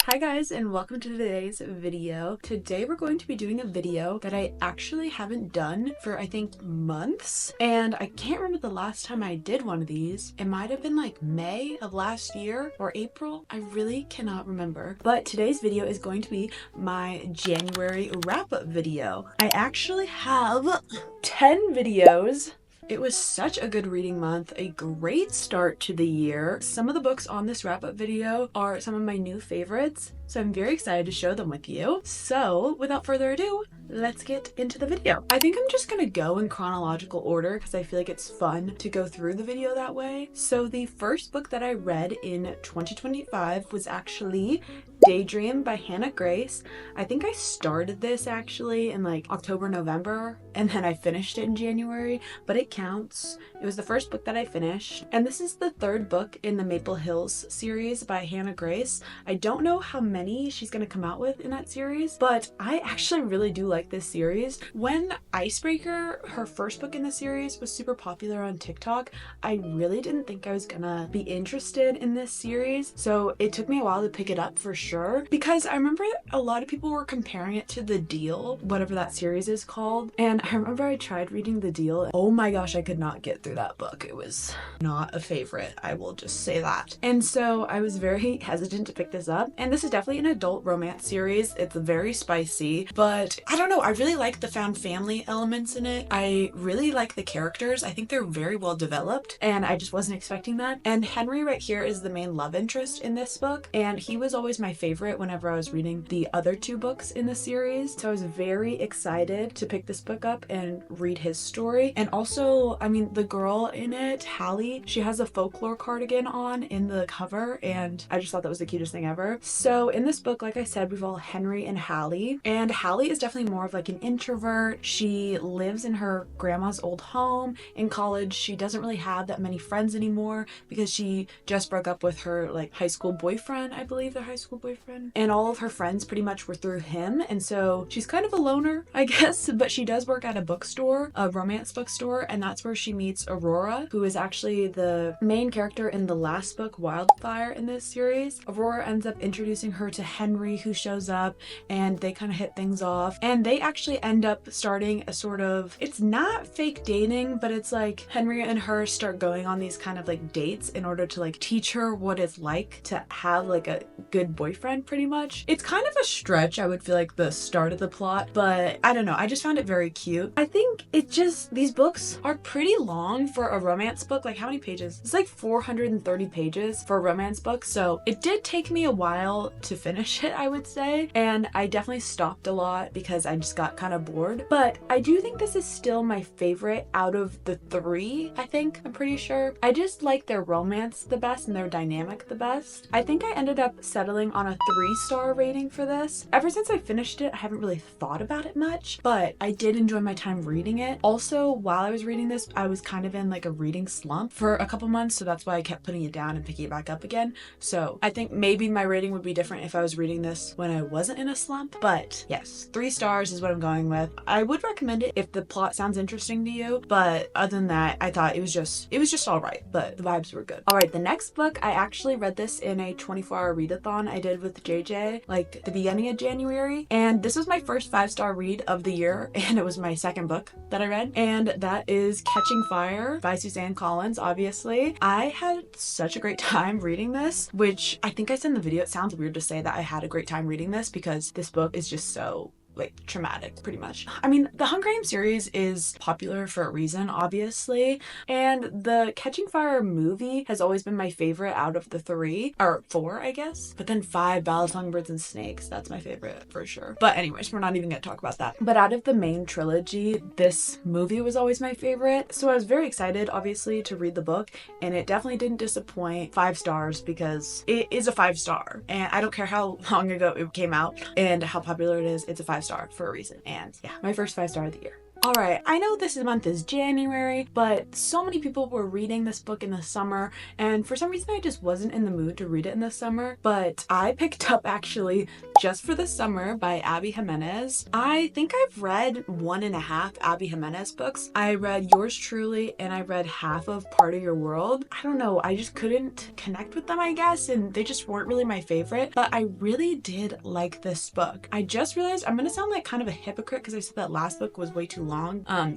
Hi guys, and welcome to today's video. Today we're going to be doing a video that I actually haven't done for I think months, and I can't remember the last time I did one of these. It might have been like May of last year or April. I really cannot remember. But today's video is going to be my January wrap-up video. I actually have 10 videos. It was such a good reading month, a great start to the year. Some of the books on this wrap-up video are some of my new favorites, so I'm very excited to show them with you. So without further ado, let's get into the video. I think I'm just gonna go in chronological order because I feel like it's fun to go through the video that way. So the first book that I read in 2025 was actually Daydream by Hannah Grace. I think I started this actually in like October, November, and then I finished it in January, but it counts. It was the first book that I finished, and this is the third book in the Maple Hills series by Hannah Grace. I don't know how many she's gonna come out with in that series, but I actually really do like this series. When Icebreaker, her first book in the series, was super popular on TikTok, I really didn't think I was gonna be interested in this series, so it took me a while to pick it up for sure, because I remember a lot of people were comparing it to The Deal, whatever that series is called, and I remember I tried reading The Deal. Oh my gosh, I could not get through that book. It was not a favorite, I will just say that. And so I was very hesitant to pick this up, and this is definitely an adult romance series. It's very spicy, but I don't know, I really like the found family elements in it. I really like the characters. I think they're very well developed, and I just wasn't expecting that. And Henry right here is the main love interest in this book, and he was always my favorite whenever I was reading the other two books in the series, so I was very excited to pick this book up and read his story. And also, I mean, the girl in it, Hallie, she has a folklore cardigan on in the cover, and I just thought that was the cutest thing ever. So in this book, like I said, we've all Henry and Hallie, and Hallie is definitely more of like an introvert. She lives in her grandma's old home. In college, she doesn't really have that many friends anymore because she just broke up with her like high school boyfriend, I believe their high school boyfriend, and all of her friends pretty much were through him, and so she's kind of a loner, I guess. But she does work at a bookstore, a romance bookstore, and that's where she meets Aurora, who is actually the main character in the last book, Wildfire, in this series. Aurora ends up introducing her to Henry, who shows up, and they kind of hit things off, and they actually end up starting a sort of, it's not fake dating, but it's like Henry and her start going on these kind of like dates in order to like teach her what it's like to have like a good boyfriend, pretty much. It's kind of a stretch, I would feel like, the start of the plot, but I don't know, I just found it very cute. I think it just, these books are pretty long for a romance book. Like, how many pages? It's like 430 pages for a romance book, so it did take me a while to finish it, I would say, and I definitely stopped a lot because I just got kind of bored. But I do think this is still my favorite out of the three, I think. I'm pretty sure. I just like their romance the best and their dynamic the best. I think I ended up settling on a 3-star rating for this. Ever since I finished it, I haven't really thought about it much, but I did enjoy my time reading it. Also, while I was reading this, I was kind of in like a reading slump for a couple months, so that's why I kept putting it down and picking it back up again. So I think maybe my rating would be different if I was reading this when I wasn't in a slump, but yes, 3 stars is what I'm going with. I would recommend it if the plot sounds interesting to you, but other than that, I thought it was just all right, but the vibes were good. All right, the next book, I actually read this in a 24-hour readathon I did with JJ, like the beginning of January, and this was my first 5-star read of the year, and it was my second book that I read, and that is Catching Fire by Suzanne Collins, obviously. I had such a great time reading this, which I think I said in the video, it sounds weird to say that I had a great time reading this because this book is just so like traumatic, pretty much. I mean, the Hunger Games series is popular for a reason, obviously, and the Catching Fire movie has always been my favorite out of the 3, or 4, I guess. But then 5, Ballad of Songbirds and Snakes, that's my favorite for sure. But anyways, we're not even gonna talk about that. But out of the main trilogy, this movie was always my favorite, so I was very excited, obviously, to read the book, and it definitely didn't disappoint. 5 stars, because it is a 5-star, and I don't care how long ago it came out and how popular it is, it's a 5-star for a reason. And yeah, my first 5-star of the year. Alright, I know this month is January, but so many people were reading this book in the summer, and for some reason I just wasn't in the mood to read it in the summer, but I picked up actually Just for the Summer by Abby Jimenez. I think I've read 1.5 Abby Jimenez books. I read Yours Truly and I read half of Part of Your World. I don't know, I just couldn't connect with them, I guess, and they just weren't really my favorite, but I really did like this book. I just realized I'm gonna sound like kind of a hypocrite because I said that last book was way too long.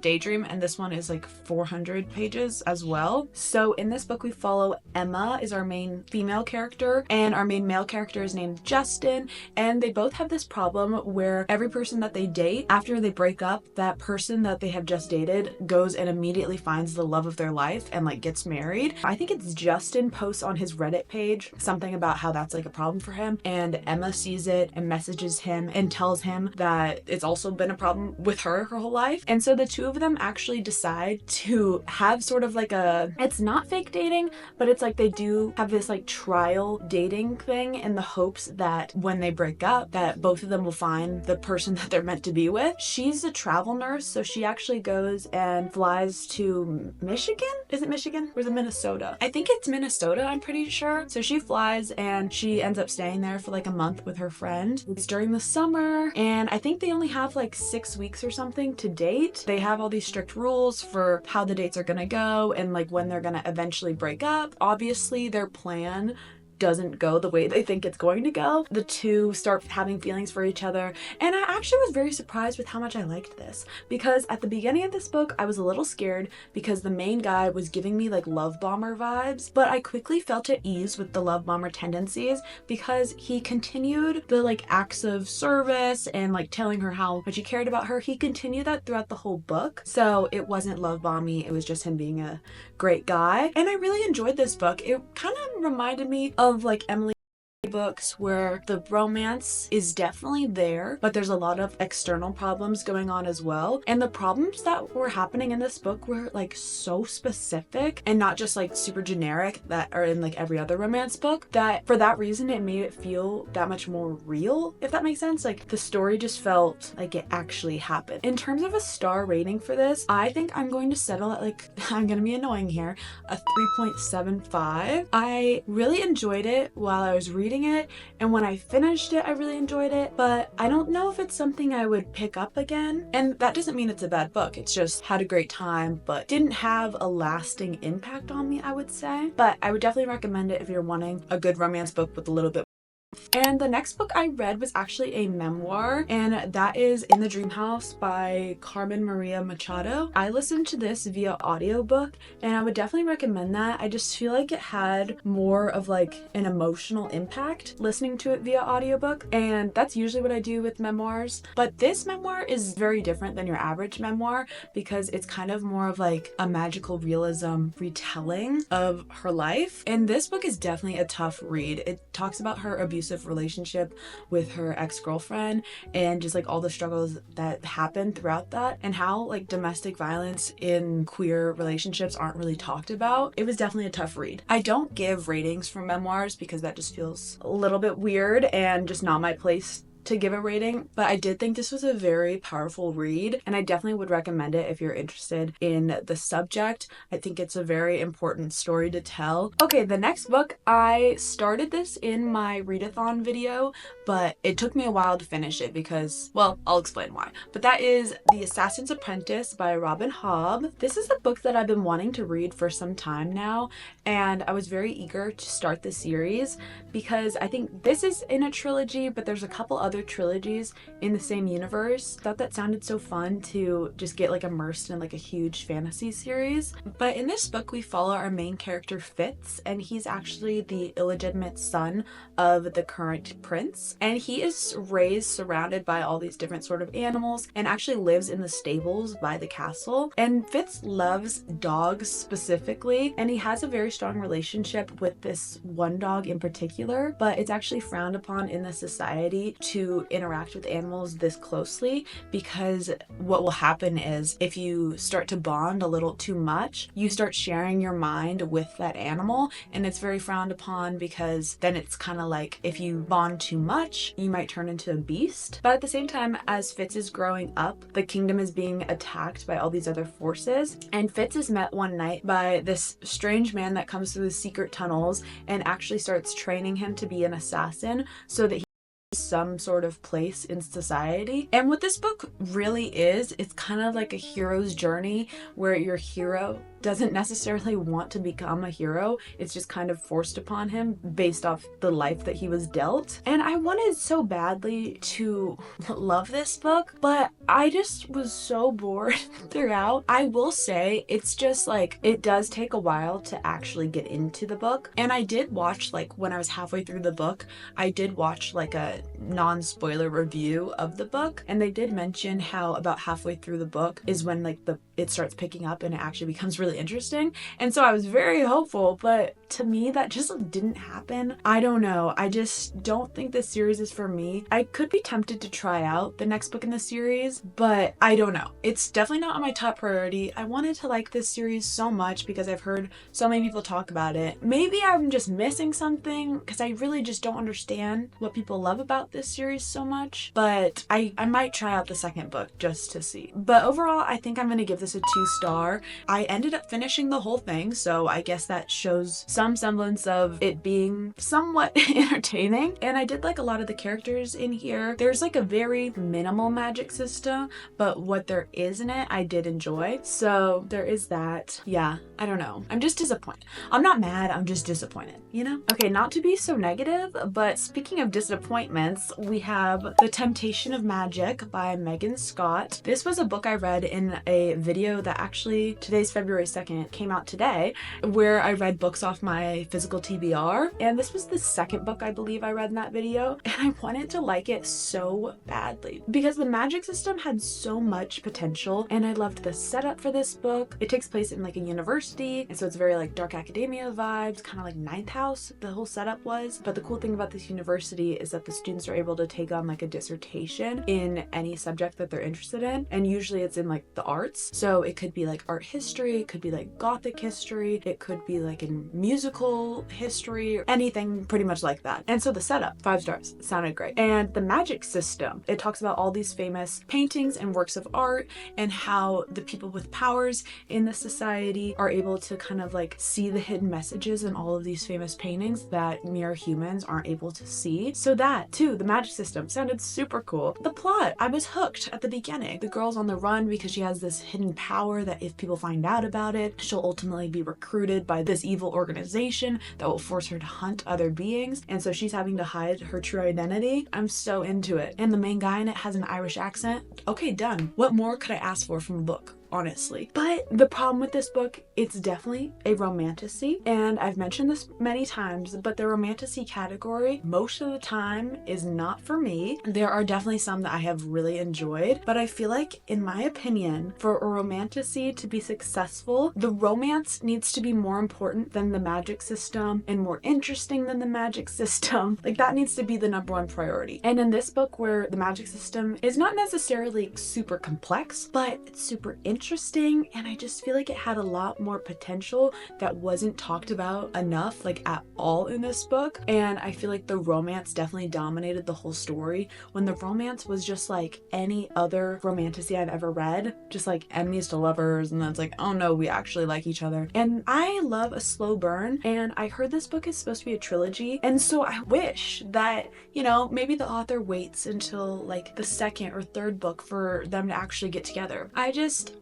Daydream, and this one is like 400 pages as well. So in this book we follow Emma is our main female character, and our main male character is named Justin, and they both have this problem where every person that they date, after they break up, that person that they have just dated goes and immediately finds the love of their life and like gets married. I think it's Justin posts on his Reddit page something about how that's like a problem for him, and Emma sees it and messages him and tells him that it's also been a problem with her whole life. And so the two of them actually decide to have sort of like it's not fake dating, but it's like they do have this like trial dating thing in the hopes that when they break up that both of them will find the person that they're meant to be with. She's a travel nurse, so she actually goes and flies to Michigan? Is it Michigan? Or is it Minnesota? I think it's Minnesota, I'm pretty sure. So she flies and she ends up staying there for like a month with her friend. It's during the summer, and I think they only have like 6 weeks or something to date. They have all these strict rules for how the dates are gonna go and like when they're gonna eventually break up. Obviously their plan doesn't go the way they think it's going to go. The two start having feelings for each other, and I actually was very surprised with how much I liked this, because at the beginning of this book I was a little scared because the main guy was giving me like love bomber vibes, but I quickly felt at ease with the love bomber tendencies because he continued the like acts of service and like telling her how much he cared about her. He continued that throughout the whole book, so it wasn't love bomby, it was just him being a great guy, and I really enjoyed this book. It kind of reminded me of like Emily books where the romance is definitely there, but there's a lot of external problems going on as well, and the problems that were happening in this book were like so specific and not just like super generic that are in like every other romance book, that for that reason it made it feel that much more real, if that makes sense. Like the story just felt like it actually happened. In terms of a star rating for this, I think I'm going to settle at like, I'm gonna be annoying here, a 3.75. I really enjoyed it while I was reading it, and when I finished it I really enjoyed it, but I don't know if it's something I would pick up again. And that doesn't mean it's a bad book, it's just had a great time but didn't have a lasting impact on me, I would say. But I would definitely recommend it if you're wanting a good romance book with a little bit. And the next book I read was actually a memoir, and that is In the Dream House by Carmen Maria Machado. I listened to this via audiobook, and I would definitely recommend that. I just feel like it had more of like an emotional impact listening to it via audiobook, and that's usually what I do with memoirs. But this memoir is very different than your average memoir because it's kind of more of like a magical realism retelling of her life. And this book is definitely a tough read. It talks about her abusive relationship with her ex-girlfriend and just like all the struggles that happen throughout that, and how like domestic violence in queer relationships aren't really talked about. It was definitely a tough read. I don't give ratings for memoirs because that just feels a little bit weird and just not my place to give a rating, but I did think this was a very powerful read, and I definitely would recommend it if you're interested in the subject. I think it's a very important story to tell. Okay, the next book, I started this in my readathon video, but it took me a while to finish it because, well, I'll explain why. But that is The Assassin's Apprentice by Robin Hobb. This is a book that I've been wanting to read for some time now, and I was very eager to start the series because I think this is in a trilogy, but there's a couple other trilogies in the same universe. Thought that sounded so fun to just get like immersed in like a huge fantasy series. But in this book we follow our main character Fitz, and he's actually the illegitimate son of the current prince, and he is raised surrounded by all these different sort of animals and actually lives in the stables by the castle. And Fitz loves dogs specifically, and he has a very strong relationship with this one dog in particular, but it's actually frowned upon in the society to to interact with animals this closely, because what will happen is if you start to bond a little too much, you start sharing your mind with that animal, and it's very frowned upon, because then it's kind of like if you bond too much, you might turn into a beast. But at the same time, as Fitz is growing up, the kingdom is being attacked by all these other forces, and Fitz is met one night by this strange man that comes through the secret tunnels and actually starts training him to be an assassin so that he some sort of place in society. And what this book really is, it's kind of like a hero's journey, where your hero doesn't necessarily want to become a hero. It's just kind of forced upon him based off the life that he was dealt. And I wanted so badly to love this book, but I just was so bored throughout. I will say it's just like, it does take a while to actually get into the book. And I did watch, like when I was halfway through the book, I did watch like a non-spoiler review of the book, and they did mention how about halfway through the book is when like it starts picking up and it actually becomes really interesting. And so I was very hopeful, but to me that just didn't happen. I don't know, I just don't think this series is for me. I could be tempted to try out the next book in the series, but I don't know, it's definitely not on my top priority. I wanted to like this series so much because I've heard so many people talk about it. Maybe I'm just missing something, because I really just don't understand what people love about this series so much, but I might try out the second book just to see. But overall, I think I'm gonna give this a 2-star. I ended up finishing the whole thing, so I guess that shows some semblance of it being somewhat entertaining. And I did like a lot of the characters in here. There's like a very minimal magic system, but what there is in it I did enjoy, so there is that. Yeah, I don't know, I'm just disappointed. I'm not mad, I'm just disappointed, you know? Okay, not to be so negative, but speaking of disappointments, we have The Temptation of Magic by Megan Scott. This was a book I read in a video that actually, today's February 2nd, came out today, where I read books off my physical TBR, and this was the second book I believe I read in that video, and I wanted to like it so badly because the magic system had so much potential, and I loved the setup for this book. It takes place in like a university, and so it's very like dark academia vibes, kind of like Ninth House, the whole setup was. But the cool thing about this university is that the students are able to take on like a dissertation in any subject that they're interested in, and usually it's in like the arts. So it could be like art history, it could be like gothic history, it could be like in musical history, anything pretty much like that. And so the setup, 5 stars, sounded great. And the magic system, it talks about all these famous paintings and works of art, and how the people with powers in the society are able to kind of like see the hidden messages in all of these famous paintings that mere humans aren't able to see. So that too, the magic system sounded super cool. The plot, I was hooked at the beginning. The girl's on the run because she has this hidden power that if people find out about it, she'll ultimately be recruited by this evil organization that will force her to hunt other beings, and so she's having to hide her true identity. I'm so into it. And the main guy in it has an Irish accent. Okay, done. What more could I ask for from a book? Honestly. But the problem with this book, it's definitely a romantasy, and I've mentioned this many times, but the romantasy category most of the time is not for me. There are definitely some that I have really enjoyed, but I feel like, in my opinion, for a romantasy to be successful, the romance needs to be more important than the magic system and more interesting than the magic system. Like, that needs to be the #1 priority. And in this book, where the magic system is not necessarily super complex, but it's super interesting, and I just feel like it had a lot more potential that wasn't talked about enough, like at all in this book. And I feel like the romance definitely dominated the whole story, when the romance was just like any other romantasy I've ever read, just like enemies to lovers, and then it's like, oh no, we actually like each other. And I love a slow burn, and I heard this book is supposed to be a trilogy, and so I wish that, you know, maybe the author waits until like the second or third book for them to actually get together.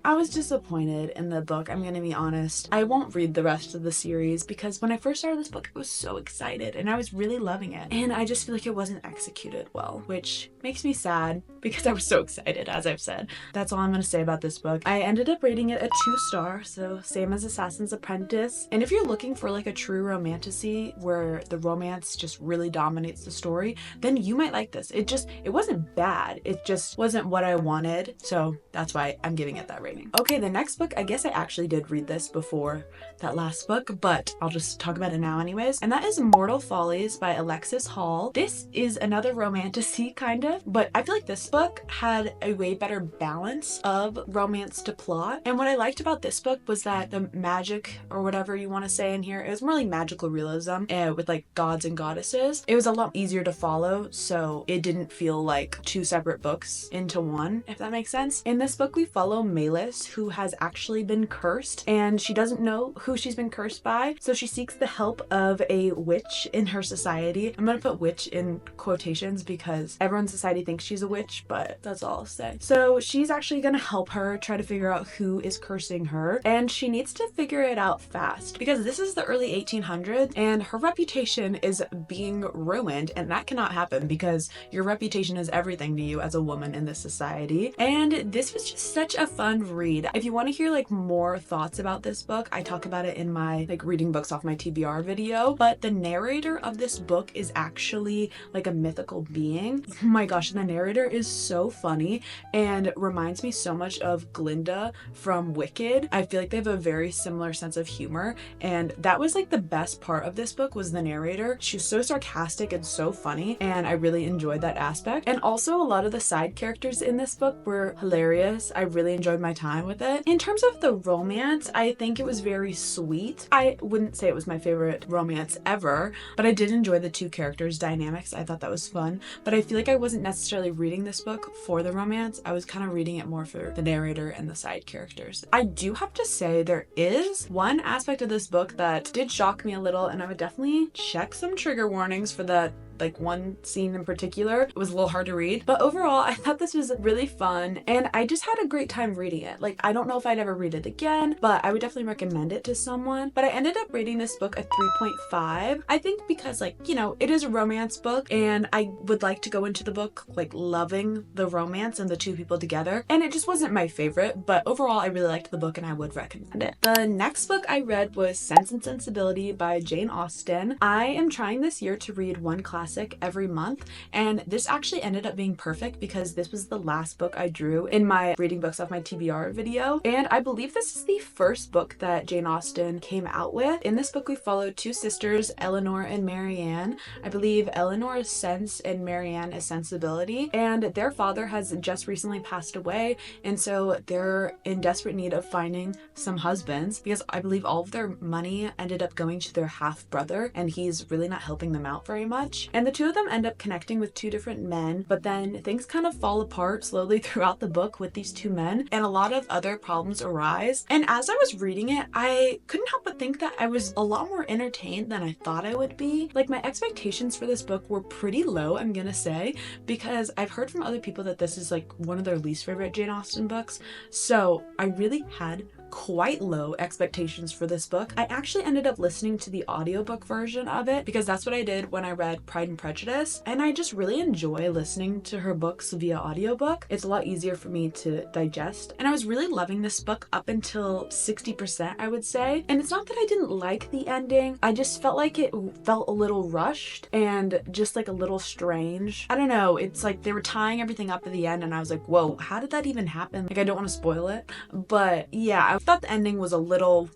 I was disappointed in the book, I'm gonna be honest. I won't read the rest of the series because when I first started this book, I was so excited and I was really loving it. And I just feel like it wasn't executed well, which makes me sad because I was so excited, as I've said. That's all I'm gonna say about this book. I ended up rating it a 2-star, so same as Assassin's Apprentice. And if you're looking for like a true romantasy where the romance just really dominates the story, then you might like this. It wasn't bad. It just wasn't what I wanted. So that's why I'm giving it that rating. daydreaming. Okay, the next book, I guess I actually did read this before that last book, but I'll just talk about it now anyways. And that is Mortal Follies by Alexis Hall. This is another romantasy kind of, but I feel like this book had a way better balance of romance to plot. And what I liked about this book was that the magic, or whatever you want to say in here, it was more like magical realism with like gods and goddesses. It was a lot easier to follow, so it didn't feel like two separate books into one, if that makes sense. In this book, we follow Melis, who has actually been cursed, and she doesn't know who she's been cursed by, so she seeks the help of a witch in her society. I'm gonna put witch in quotations because everyone's society thinks she's a witch, but that's all I'll say. So she's actually gonna help her try to figure out who is cursing her, and she needs to figure it out fast because this is the early 1800s and her reputation is being ruined, and that cannot happen because your reputation is everything to you as a woman in this society. And this was just such a fun read. If you want to hear like more thoughts about this book, I talk about it in my like reading books off my TBR video, but the narrator of this book is actually like a mythical being. Oh my gosh, the narrator is so funny and reminds me so much of Glinda from Wicked. I feel like they have a very similar sense of humor, and that was like the best part of this book was the narrator. She was so sarcastic and so funny, and I really enjoyed that aspect. And also a lot of the side characters in this book were hilarious. I really enjoyed my time with it. In terms of the romance, I think it was very sweet. I wouldn't say it was my favorite romance ever, but I did enjoy the two characters' dynamics. I thought that was fun, but I feel like I wasn't necessarily reading this book for the romance. I was kind of reading it more for the narrator and the side characters. I do have to say there is one aspect of this book that did shock me a little, and I would definitely check some trigger warnings for that like one scene in particular. It was a little hard to read, but overall I thought this was really fun and I just had a great time reading it. Like, I don't know if I'd ever read it again, but I would definitely recommend it to someone. But I ended up rating this book a 3.5. I think because, like, you know, it is a romance book and I would like to go into the book like loving the romance and the two people together, and it just wasn't my favorite, but overall I really liked the book and I would recommend it. The next book I read was Sense and Sensibility by Jane Austen. I am trying this year to read one classic every month, and this actually ended up being perfect because this was the last book I drew in my reading books off my TBR video, and I believe this is the first book that Jane Austen came out with. In this book we followed two sisters, Eleanor and Marianne. I believe Eleanor is Sense and Marianne is Sensibility, and their father has just recently passed away, and so they're in desperate need of finding some husbands because I believe all of their money ended up going to their half brother and he's really not helping them out very much. And the two of them end up connecting with two different men, but then things kind of fall apart slowly throughout the book with these two men, and a lot of other problems arise. And as I was reading it, I couldn't help but think that I was a lot more entertained than I thought I would be. Like, my expectations for this book were pretty low, I'm gonna say, because I've heard from other people that this is like one of their least favorite Jane Austen books. So I really had quite low expectations for this book. I actually ended up listening to the audiobook version of it because that's what I did when I read Pride and Prejudice, and I just really enjoy listening to her books via audiobook. It's a lot easier for me to digest, and I was really loving this book up until 60%, I would say. And it's not that I didn't like the ending, I just felt like it felt a little rushed and just like a little strange. I don't know, it's like they were tying everything up at the end and I was like, whoa, how did that even happen? Like, I don't want to spoil it, but yeah, I thought the ending was a little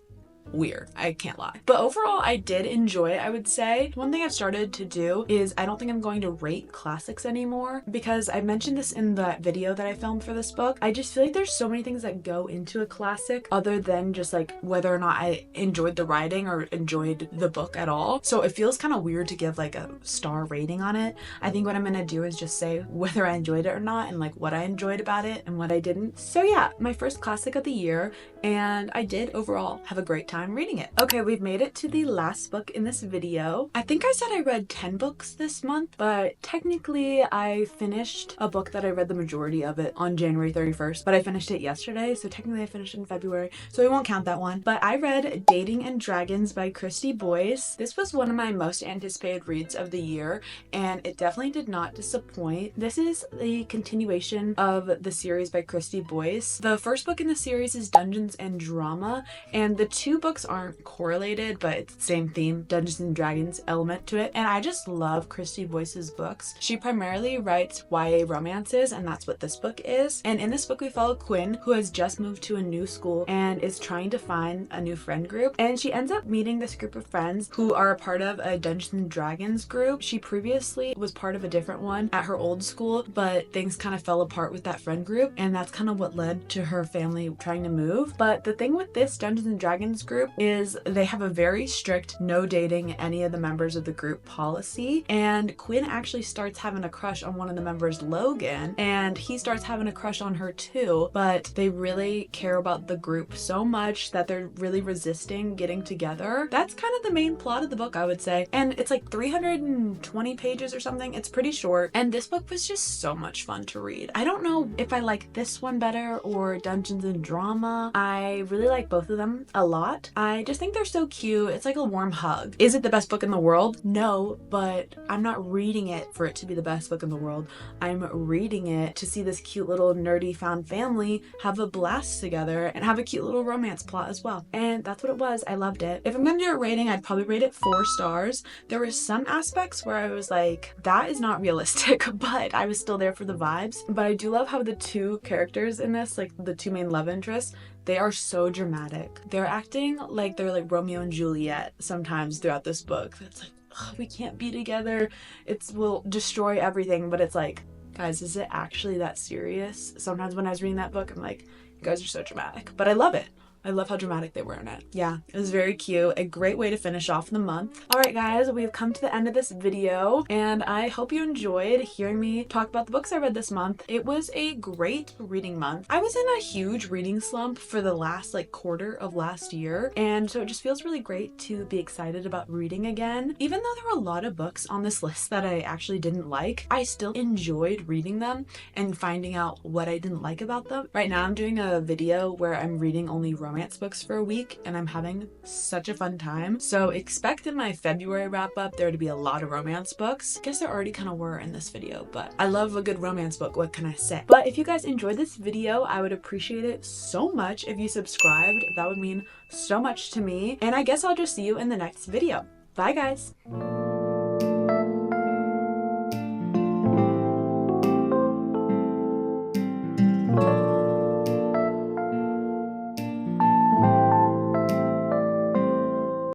weird, I can't lie. But overall, I did enjoy it, I would say. One thing I've started to do is I don't think I'm going to rate classics anymore because I mentioned this in the video that I filmed for this book. I just feel like there's so many things that go into a classic other than just like whether or not I enjoyed the writing or enjoyed the book at all. So it feels kind of weird to give like a star rating on it. I think what I'm gonna do is just say whether I enjoyed it or not and like what I enjoyed about it and what I didn't. So yeah, my first classic of the year, and I did overall have a great time reading it. Okay, we've made it to the last book in this video. I think I said I read 10 books this month, but technically I finished a book that I read the majority of it on January 31st, but I finished it yesterday, so technically I finished it in February, so we won't count that one. But I read Dating and Dragons by Christy Boyce. This was one of my most anticipated reads of the year, and it definitely did not disappoint. This is the continuation of the series by Christy Boyce. The first book in the series is Dungeons and Drama, and the two books books aren't correlated, but it's the same theme, Dungeons and Dragons element to it. And I just love Christy Boyce's books. She primarily writes YA romances, and that's what this book is. And in this book, we follow Quinn, who has just moved to a new school and is trying to find a new friend group. And she ends up meeting this group of friends who are a part of a Dungeons and Dragons group. She previously was part of a different one at her old school, but things kind of fell apart with that friend group, and that's kind of what led to her family trying to move. But the thing with this Dungeons and Dragons group is they have a very strict no dating any of the members of the group policy, and Quinn actually starts having a crush on one of the members, Logan, and he starts having a crush on her too, but they really care about the group so much that they're really resisting getting together. That's kind of the main plot of the book, I would say, and it's like 320 pages or something. It's pretty short, and this book was just so much fun to read. I don't know if I like this one better or Dungeons and Drama. I really like both of them a lot. I just think they're so cute. It's like a warm hug. Is it the best book in the world? No, but I'm not reading it for it to be the best book in the world. I'm reading it to see this cute little nerdy found family have a blast together and have a cute little romance plot as well. And that's what it was. I loved it. If I'm gonna do a rating, I'd probably rate it 4 stars. There were some aspects where I was like, that is not realistic, but I was still there for the vibes. But I do love how the two characters in this, like the two main love interests, they are so dramatic. They're acting like they're like Romeo and Juliet sometimes throughout this book. It's like, oh, we can't be together. It will destroy everything. But it's like, guys, is it actually that serious? Sometimes when I was reading that book, I'm like, you guys are so dramatic. But I love it. I love how dramatic they were in it. Yeah, it was very cute. A great way to finish off the month. All right, guys, we've come to the end of this video, and I hope you enjoyed hearing me talk about the books I read this month. It was a great reading month. I was in a huge reading slump for the last quarter of last year, and so it just feels really great to be excited about reading again. Even though there were a lot of books on this list that I actually didn't like, I still enjoyed reading them and finding out what I didn't like about them. Right now, I'm doing a video where I'm reading only romance books for a week, and I'm having such a fun time. So expect in my February wrap up there to be a lot of romance books. I guess there already kind of were in this video, but I love a good romance book. What can I say? But if you guys enjoyed this video, I would appreciate it so much if you subscribed. That would mean so much to me. And I guess I'll just see you in the next video. Bye, guys.